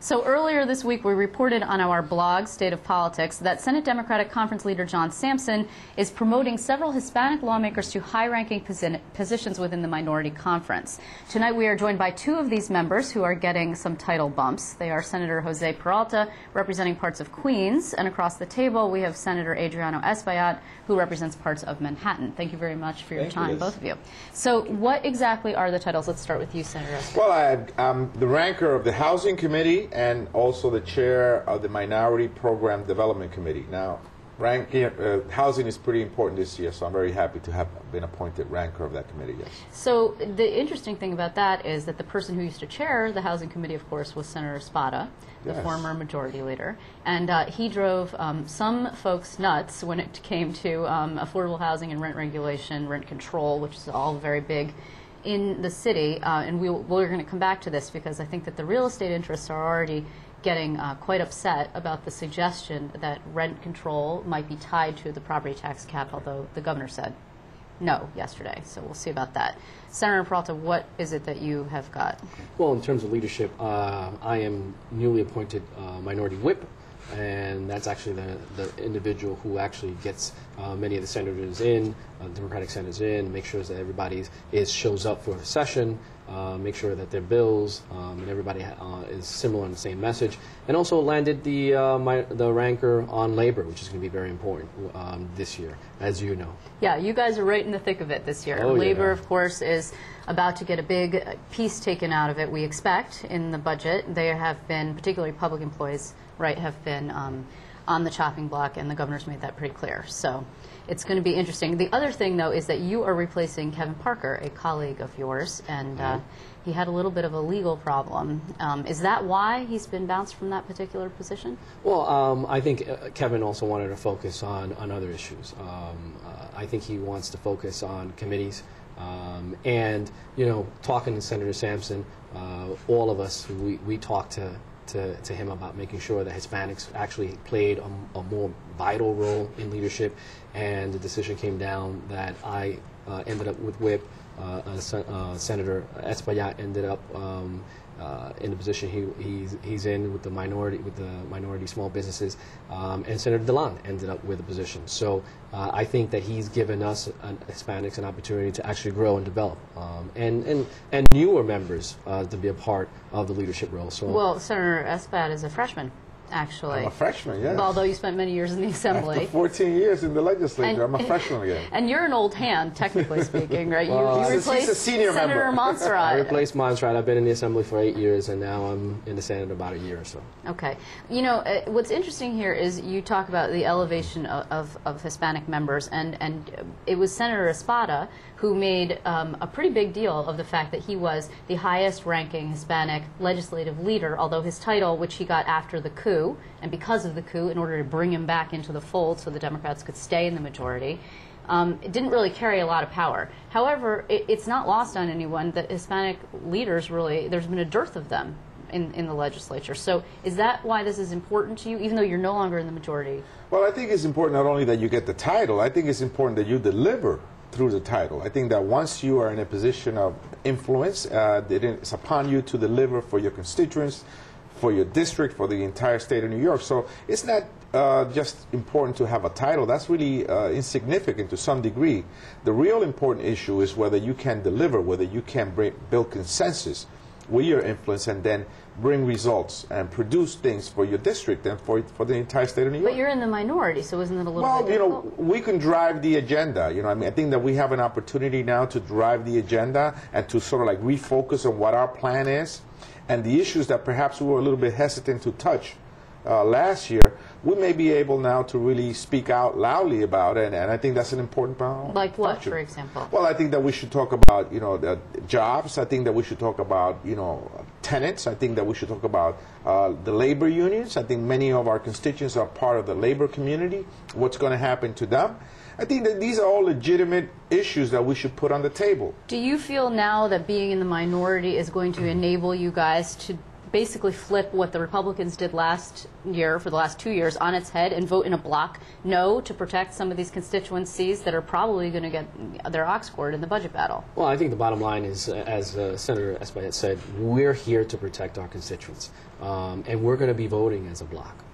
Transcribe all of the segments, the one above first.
So earlier this week, we reported on our blog, State of Politics, that Senate Democratic Conference Leader John Sampson is promoting several Hispanic lawmakers to high-ranking positions within the minority conference. Tonight, we are joined by two of these members who are getting some title bumps. They are Senator Jose Peralta, representing parts of Queens, and across the table, we have Senator Adriano Espaillat, who represents parts of Manhattan. Thank you very much for your time, both of you. So what exactly are the titles? Let's start with you, Senator Espaillat. Well, I'm the ranker of the Housing Committee and also the chair of the Minority Program Development Committee. Now, housing is pretty important this year, so I'm very happy to have been appointed ranker of that committee, yes. So the interesting thing about that is that the person who used to chair the Housing Committee, of course, was Senator Espada, the former majority leader. And he drove some folks nuts when it came to affordable housing and rent regulation, rent control, which is all very big in the city. And we're going to come back to this because I think that the real estate interests are already getting quite upset about the suggestion that rent control might be tied to the property tax cap, although the governor said no yesterday. So we'll see about that. Senator Peralta, what is it that you have got? Well, in terms of leadership, I am newly appointed minority whip, and that's actually the individual who actually gets many of the senators in, Democratic senators in, make sure that everybody shows up for a session, make sure that their bills and everybody is similar on the same message, and also landed the ranker on labor, which is going to be very important this year, as you know. Yeah, you guys are right in the thick of it this year. Oh, labor, yeah. of course, is about to get a big piece taken out of it, we expect, in the budget. There have been, particularly public employees, right, have been on the chopping block, and the governor's made that pretty clear. So it's going to be interesting. The other thing, though, is that you are replacing Kevin Parker, a colleague of yours, and he had a little bit of a legal problem. Is that why he's been bounced from that particular position? Well, I think Kevin also wanted to focus on other issues. I think he wants to focus on committees. And, you know, talking to Senator Sampson, all of us, we talked to him about making sure that Hispanics actually played a more vital role in leadership, and the decision came down that I ended up with whip. Senator Espaillat ended up in the position he's in with the minority small businesses, and Senator DeLon ended up with a position. So I think that he's given us Hispanics an opportunity to actually grow and develop, and newer members to be a part of the leadership role. So well, Senator Espaillat is a freshman. Actually, I'm a freshman, yes. Although you spent many years in the Assembly. After 14 years in the legislature, I'm a freshman again. And you're an old hand, technically speaking, right? Well, you replaced Senator Montserrat. I replaced Montserrat. I've been in the Assembly for 8 years, and now I'm in the Senate about a year or so. Okay. You know, what's interesting here is you talk about the elevation of Hispanic members, and it was Senator Espada who made a pretty big deal of the fact that he was the highest-ranking Hispanic legislative leader, although his title, which he got after the coup, and because of the coup, in order to bring him back into the fold so the Democrats could stay in the majority, it didn't really carry a lot of power. However, it's not lost on anyone that Hispanic leaders really, there's been a dearth of them in the legislature. So is that why this is important to you, even though you're no longer in the majority? Well, I think it's important not only that you get the title, I think it's important that you deliver through the title. I think that once you are in a position of influence, it's upon you to deliver for your constituents, for your district, for the entire state of New York. So it's not just important to have a title. That's really insignificant to some degree. The real important issue is whether you can deliver, whether you can build consensus with your influence and then bring results and produce things for your district and for the entire state of New York. But you're in the minority, so isn't it a little bit difficult? Well, you know, we can drive the agenda. You know, I mean, I think that we have an opportunity now to drive the agenda and to sort of like refocus on what our plan is. And the issues that perhaps we were a little bit hesitant to touch last year, we may be able now to really speak out loudly about it, and I think that's an important part. Like what, for example? Well, I think that we should talk about, you know, the jobs. I think that we should talk about, you know, tenants. I think that we should talk about the labor unions. I think many of our constituents are part of the labor community. What's going to happen to them? I think that these are all legitimate issues that we should put on the table. Do you feel now that being in the minority is going to enable you guys to basically flip what the Republicans did last year, for the last 2 years, on its head and vote in a block no to protect some of these constituencies that are probably going to get their ox gored in the budget battle? Well, I think the bottom line is, as Senator Espaillat said, we're here to protect our constituents, and we're going to be voting as a block.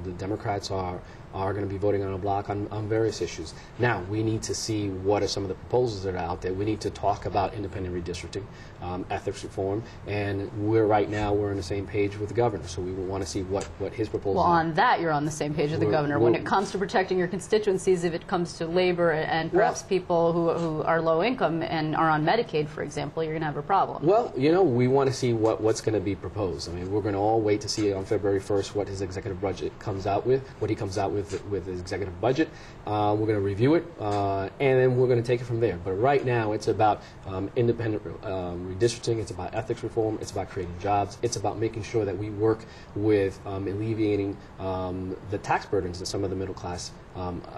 The Democrats are going to be voting on a block on various issues. Now, we need to see what are some of the proposals that are out there. We need to talk about independent redistricting, ethics reform, and right now we're on the same page with the governor, so we want to see what his proposals Well, are. on that, you're on the same page with the governor. When it comes to protecting your constituencies, if it comes to labor and perhaps people who are low income and are on Medicaid, for example, you're going to have a problem. Well, we want to see what's going to be proposed. I mean, we're going to all wait to see on February 1st what his executive budget comes out with, what he comes out with his executive budget. We're going to review it, and then we're going to take it from there. But right now, it's about independent redistricting. It's about ethics reform. It's about creating jobs. It's about making sure that we work with alleviating the tax burdens that some of the middle class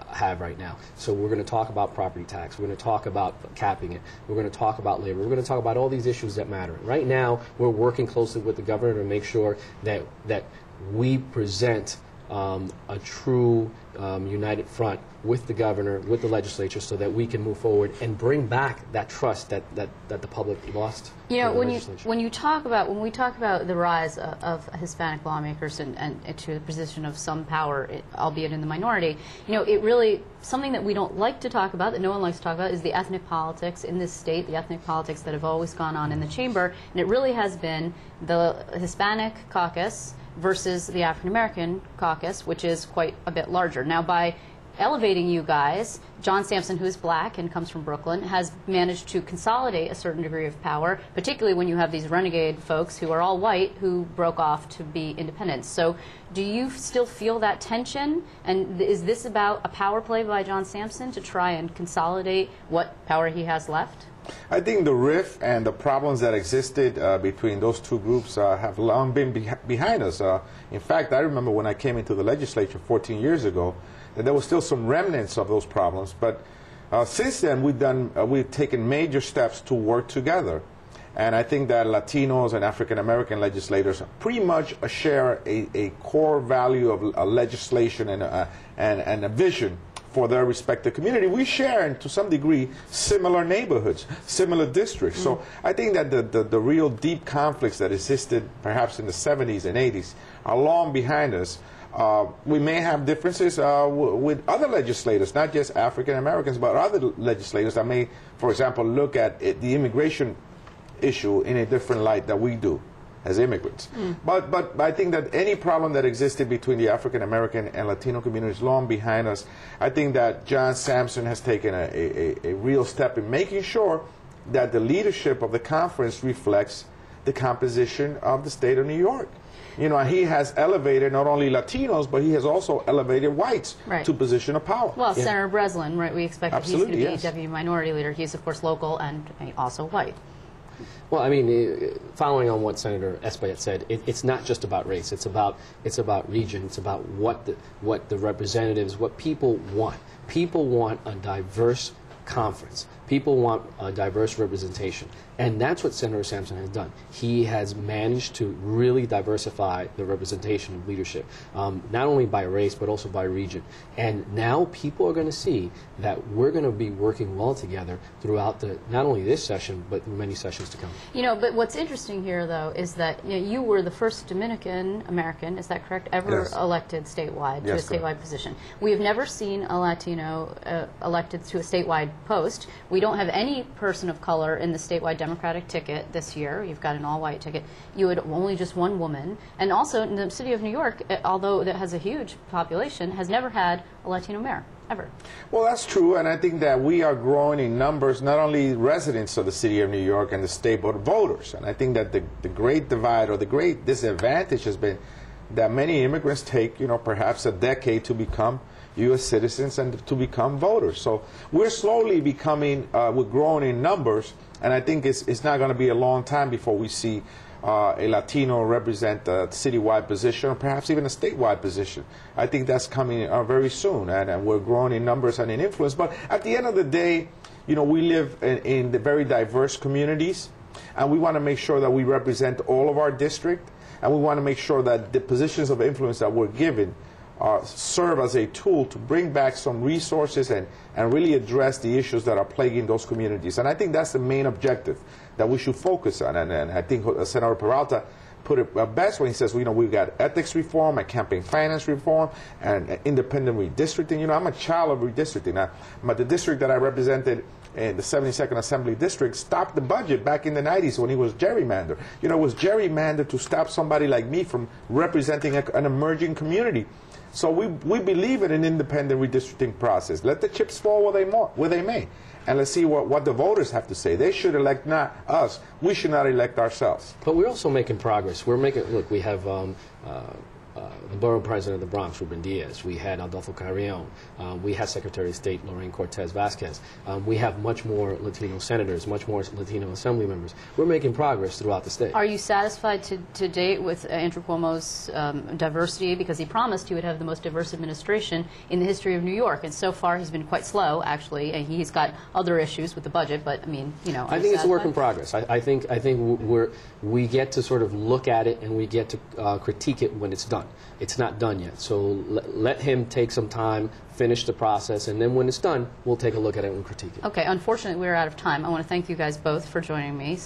have right now. So we're going to talk about property tax. We're going to talk about capping it. We're going to talk about labor. We're going to talk about all these issues that matter. Right now, we're working closely with the governor to make sure that we present a true united front with the governor, with the legislature, so that we can move forward and bring back that trust that the public lost. When we talk about the rise of Hispanic lawmakers and to the position of some power, albeit in the minority, it really, something that we don't like to talk about, that no one likes to talk about, is the ethnic politics in this state, the ethnic politics that have always gone on in the chamber, and it really has been the Hispanic caucus versus the African American caucus, which is quite a bit larger. Now, by elevating you guys, John Sampson, who is black and comes from Brooklyn, has managed to consolidate a certain degree of power, particularly when you have these renegade folks who are all white who broke off to be independents. So do you still feel that tension? And is this about a power play by John Sampson to try and consolidate what power he has left? I think the rift and the problems that existed between those two groups have long been behind us. In fact, I remember when I came into the legislature 14 years ago, that there was still some remnants of those problems. But since then, we've taken major steps to work together. And I think that Latinos and African American legislators pretty much share a core value of legislation and a vision for their respective community. We share, and to some degree, similar neighborhoods, similar districts. So I think that the real deep conflicts that existed perhaps in the 70s and 80s are long behind us. We may have differences with other legislators, not just African Americans, but other legislators that may, for example, look at the immigration issue in a different light that we do as immigrants. But I think that any problem that existed between the African American and Latino communities long behind us. I think that John Sampson has taken a real step in making sure that the leadership of the conference reflects the composition of the state of New York. He has elevated not only Latinos, but he has also elevated whites to position of power. Well, Senator Breslin, right? We expect that he's going to be yes. deputy minority leader. He's, of course, local and also white. Well, I mean, following on what Senator Espaillat said, it's not just about race. It's about region. It's about what the representatives, what people want. People want a diverse conference. People want a diverse representation. And that's what Senator Sampson has done. He has managed to really diversify the representation of leadership, not only by race, but also by region. And now people are going to see that we're going to be working well together throughout not only this session, but many sessions to come. But what's interesting here, though, is that you were the first Dominican American, is that correct, ever elected statewide to a statewide position. We have never seen a Latino elected to a statewide post. We don't have any person of color in the statewide Democratic ticket this year. You've got an all-white ticket. You had only just one woman. And also, in the city of New York, although it has a huge population, has never had a Latino mayor, ever. Well, that's true, and I think that we are growing in numbers, not only residents of the city of New York and the state, but voters. And I think that the great divide or the great disadvantage has been that many immigrants take, perhaps a decade to become U.S. citizens and to become voters. So we're slowly becoming, we're growing in numbers, and I think it's not going to be a long time before we see a Latino represent a citywide position or perhaps even a statewide position. I think that's coming very soon, and we're growing in numbers and in influence. But at the end of the day, we live in the very diverse communities, and we want to make sure that we represent all of our district. and we want to make sure that the positions of influence that we're given serve as a tool to bring back some resources and really address the issues that are plaguing those communities. And I think that's the main objective that we should focus on. And I think Senator Peralta put it best when he says, we've got ethics reform and campaign finance reform and independent redistricting. I'm a child of redistricting. But the district that I represented in the 72nd Assembly District stopped the budget back in the 90s when he was gerrymandered. It was gerrymandered to stop somebody like me from representing an emerging community. So we believe in an independent redistricting process. Let the chips fall where they may. And let's see what the voters have to say. They should elect not us. We should not elect ourselves. But we're also making progress. Look, we have the borough president of the Bronx, Ruben Diaz. We had Adolfo Carrion. We had Secretary of State Lorraine Cortez Vasquez. We have much more Latino senators, much more Latino assembly members. We're making progress throughout the state. Are you satisfied to date with Andrew Cuomo's diversity? Because he promised he would have the most diverse administration in the history of New York, and so far he's been quite slow, actually, and he's got other issues with the budget. But I mean, I think it's a work in progress. I think we get to sort of look at it and we get to critique it when it's done. It's not done yet, so let him take some time, finish the process, and then when it's done, we'll take a look at it and critique it. Okay, unfortunately, we're out of time. I want to thank you guys both for joining me.